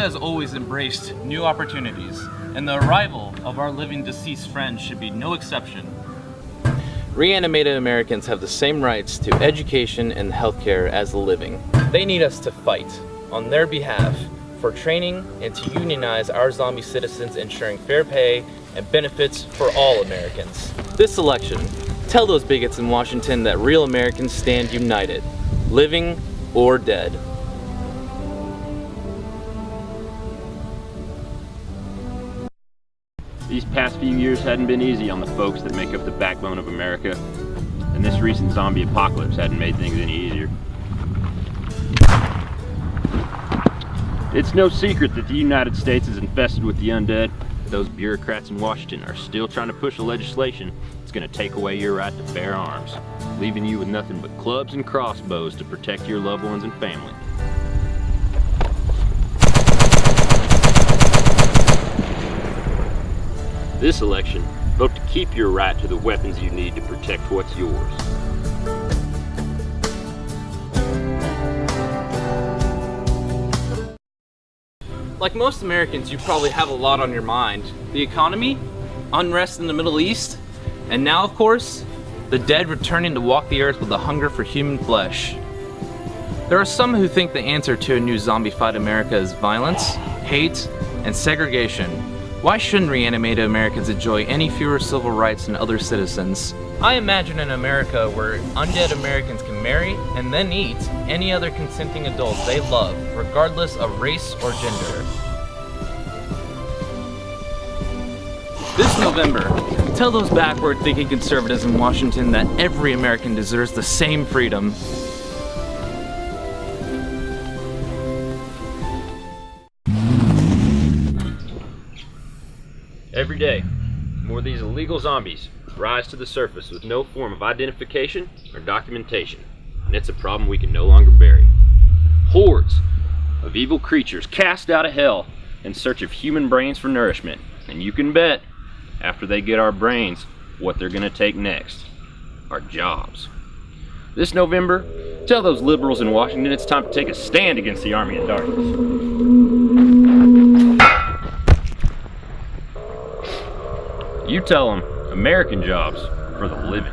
has always embraced new opportunities, and the arrival of our living deceased friends should be no exception. Reanimated Americans have the same rights to education and healthcare as the living. They need us to fight on their behalf for training and to unionize our zombie citizens, ensuring fair pay and benefits for all Americans. This election, tell those bigots in Washington that real Americans stand united, living or dead. These past few years hadn't been easy on the folks that make up the backbone of America, and this recent zombie apocalypse hadn't made things any easier. It's no secret that the United States is infested with the undead. Those bureaucrats in Washington are still trying to push a legislation that's going to take away your right to bear arms, leaving you with nothing but clubs and crossbows to protect your loved ones and family. This election, vote to keep your right to the weapons you need to protect what's yours. Like most Americans, you probably have a lot on your mind. The economy, unrest in the Middle East, and now, of course, the dead returning to walk the earth with a hunger for human flesh. There are some who think the answer to a new zombie-fied America is violence, hate, and segregation. Why shouldn't reanimated Americans enjoy any fewer civil rights than other citizens? I imagine an America where undead Americans can marry and then eat any other consenting adults they love, regardless of race or gender. This November, tell those backward-thinking conservatives in Washington that every American deserves the same freedom. Every day, more of these illegal zombies rise to the surface with no form of identification or documentation, and it's a problem we can no longer bury. Hordes of evil creatures cast out of hell in search of human brains for nourishment, and you can bet, after they get our brains, what they're gonna take next: our jobs. This November, tell those liberals in Washington it's time to take a stand against the Army of Darkness. You tell them, American jobs for the living.